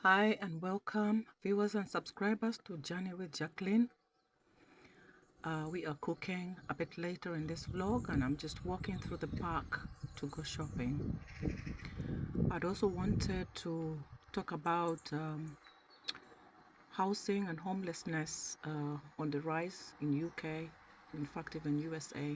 Hi and welcome viewers and subscribers to Journey with Jacqueline. We are cooking a bit later in this vlog and I'm just walking through the park to go shopping. I'd also wanted to talk about housing and homelessness on the rise in UK, in fact even USA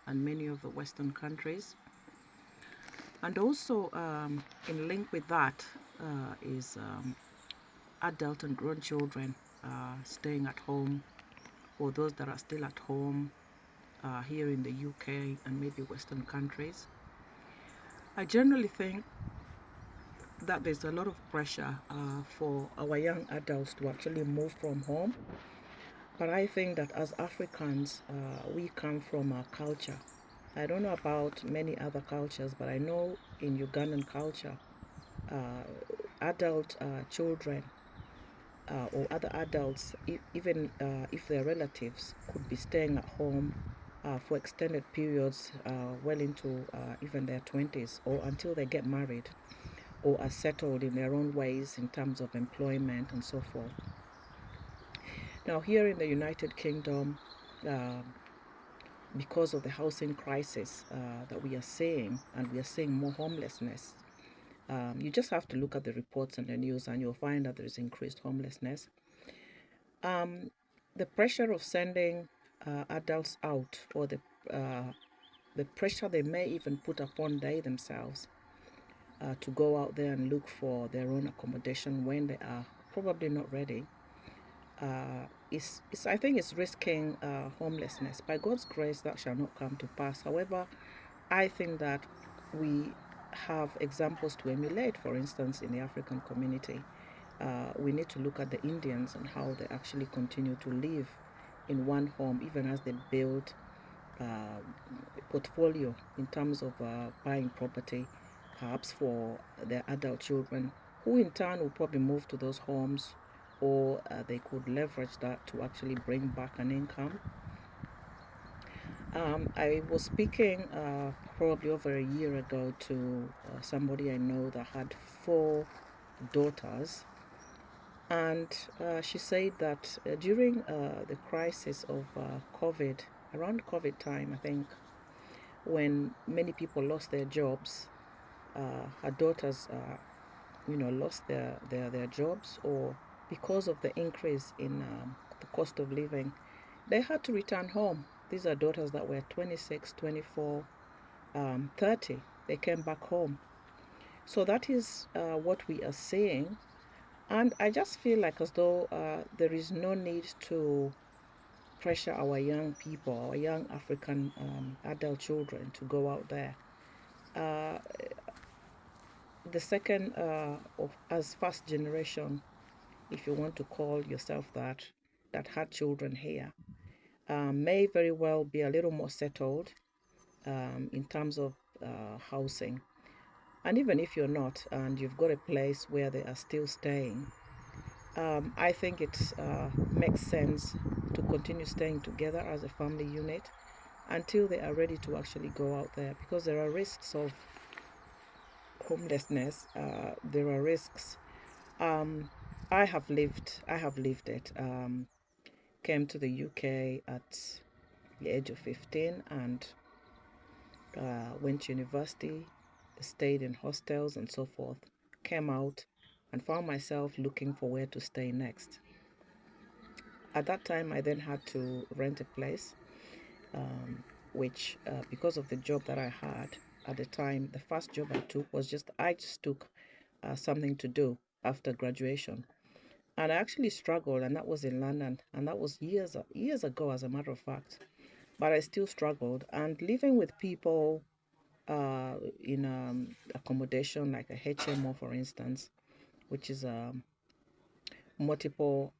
and many of the Western countries. And also in link with that is adult and grown children staying at home, or those that are still at home here in the UK and maybe Western countries. I generally think that there's a lot of pressure for our young adults to actually move from home. But I think that as Africans, we come from a culture. I don't know about many other cultures, but I know in Ugandan culture, adult children or other adults, even if they're relatives, could be staying at home for extended periods, well into even their 20s, or until they get married or are settled in their own ways in terms of employment and so forth. Now, here in the United Kingdom, because of the housing crisis that we are seeing, and we are seeing more homelessness, you just have to look at the reports and the news and you'll find that there is increased homelessness. The pressure of sending adults out, or the pressure they may even put upon they themselves to go out there and look for their own accommodation when they are probably not ready, is I think it's risking homelessness. By God's grace, that shall not come to pass. However, I think that we have examples to emulate. For instance, in the African community, we need to look at the Indians and how they actually continue to live in one home, even as they build portfolio in terms of buying property, perhaps for their adult children, who in turn will probably move to those homes, or they could leverage that to actually bring back an income. I was speaking probably over a year ago to somebody I know that had 4 daughters, and she said that during the crisis of COVID, around COVID time, I think, when many people lost their jobs, her daughters, lost their jobs, or because of the increase in the cost of living, they had to return home. These are daughters that were 26, 24, 30. They came back home. So that is what we are seeing. And I just feel like as though there is no need to pressure our young people, our young African adult children to go out there. Uh, the second, as first generation, if you want to call yourself that had children here, may very well be a little more settled in terms of housing. And even if you're not, and you've got a place where they are still staying, I think it makes sense to continue staying together as a family unit until they are ready to actually go out there, because there are risks of homelessness. There are risks. I have lived it. Came to the UK at the age of 15 and went to university, stayed in hostels and so forth. Came out and found myself looking for where to stay next. At that time, I then had to rent a place, which, because of the job that I had at the time, the first job I just took something to do after graduation. And I actually struggled, and that was in London, and that was years ago, as a matter of fact. But I still struggled, and living with people in accommodation like a HMO, for instance, which is multiple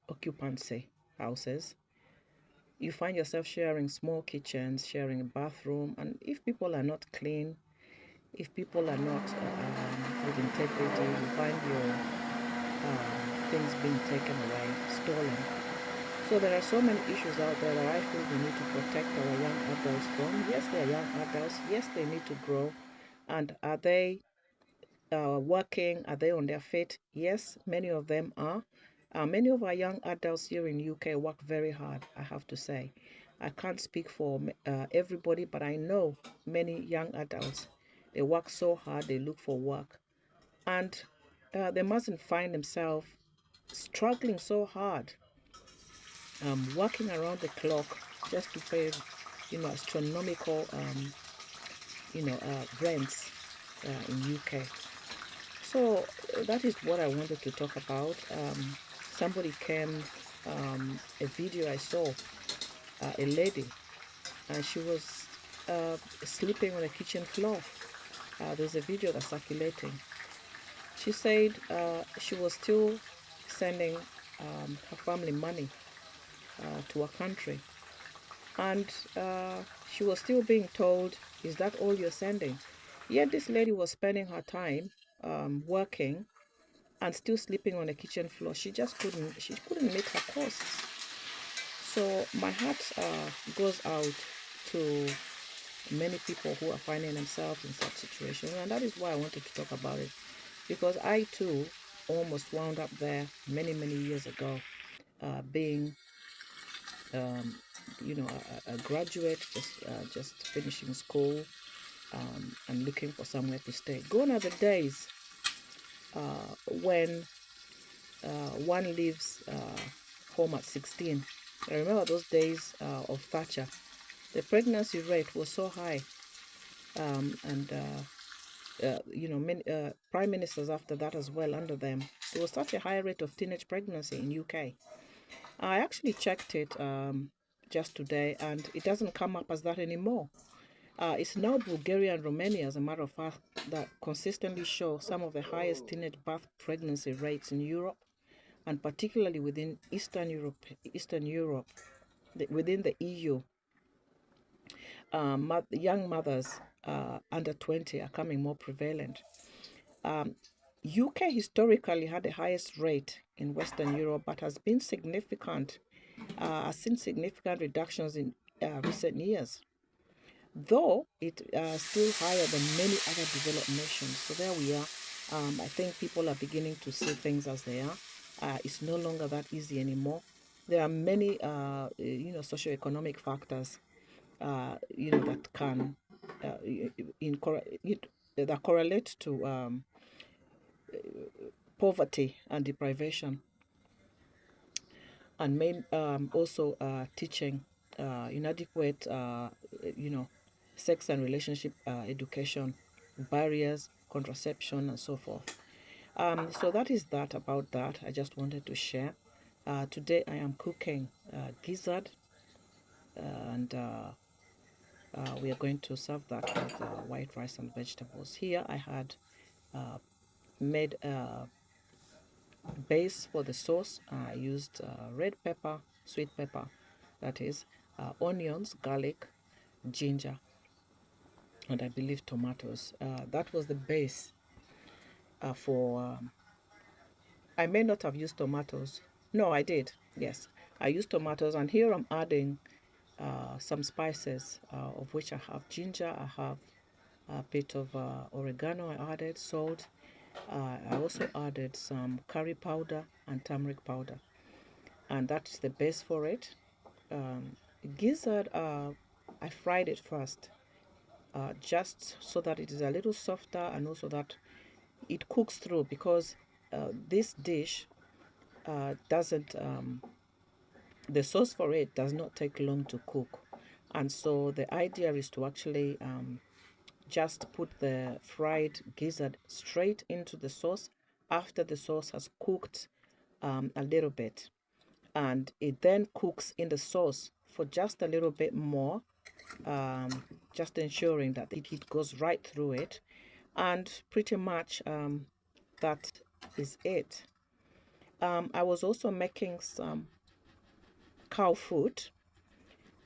occupancy houses. You find yourself sharing small kitchens, sharing a bathroom, and if people are not clean, if people are not with integrity, you find your things being taken away, stolen. So there are so many issues out there that I feel we need to protect our young adults from. Yes, they are young adults. Yes, they need to grow. And are they working? Are they on their feet? Yes, many of them are. Many of our young adults here in UK work very hard, I have to say. I can't speak for everybody, but I know many young adults. They work so hard, they look for work. And they mustn't find themselves struggling so hard, working around the clock just to pay, astronomical, rents in UK. So that is what I wanted to talk about. Somebody came, a video I saw, a lady, and she was sleeping on the kitchen floor. There's a video that's circulating. She said she was still sending her family money to her country, and she was still being told, "Is that all you're sending?" Yet this lady was spending her time working and still sleeping on the kitchen floor. She couldn't meet her costs. So my heart goes out to many people who are finding themselves in such situations, and that is why I wanted to talk about it, because I too almost wound up there many years ago, being um, a graduate, just finishing school, and looking for somewhere to stay. Gone are the days when one leaves home at 16. I remember those days of Thatcher. The pregnancy rate was so high, and many prime ministers after that as well, under them, there was such a high rate of teenage pregnancy in UK. I actually checked it just today, and it doesn't come up as that anymore. It's now Bulgaria and Romania, as a matter of fact, that consistently show some of the highest teenage birth pregnancy rates in Europe, and particularly within Eastern Europe, within the EU. Young mothers under 20 are coming more prevalent. UK historically had the highest rate in Western Europe, but has been significant, has seen significant reductions in recent years, though it still higher than many other developed nations. So there we are. I think people are beginning to see things as they are. It's no longer that easy anymore. There are many, socioeconomic factors, that can, that correlate to poverty and deprivation, and also teaching inadequate, sex and relationship education, barriers, contraception, and so forth. So that is that about that. I just wanted to share. Today I am cooking gizzard, and we are going to serve that with white rice and vegetables. Here I had made a base for the sauce. I used red pepper, sweet pepper, that is, onions, garlic, ginger, and I believe tomatoes. That was the base for. I may not have used tomatoes. No, I did. Yes, I used tomatoes, and here I'm adding some spices, of which I have ginger, I have a bit of oregano, I added salt. I also added some curry powder and turmeric powder, and that's the base for it. Um, Gizzard, I fried it first, just so that it is a little softer, and also that it cooks through, because this dish doesn't, the sauce for it does not take long to cook. And so the idea is to actually just put the fried gizzard straight into the sauce after the sauce has cooked a little bit. And it then cooks in the sauce for just a little bit more, just ensuring that the heat goes right through it. And pretty much that is it. I was also making some cow food.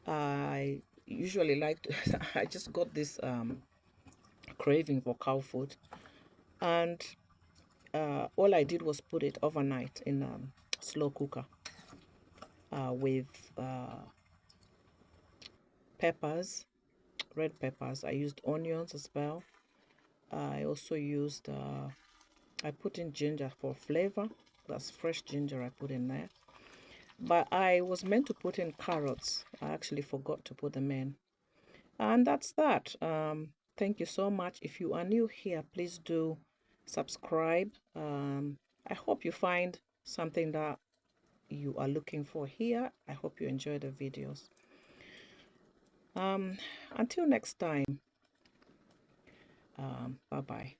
I usually like to, I just got this craving for cow food, and all I did was put it overnight in a slow cooker with peppers, red peppers. I used onions as well, I also used, I put in ginger for flavor. That's fresh ginger I put in there. But I was meant to put in carrots. I actually forgot to put them in. And that's that. Thank you so much. If you are new here, please do subscribe. I hope you find something that you are looking for here. I hope you enjoy the videos. Until next time, bye-bye.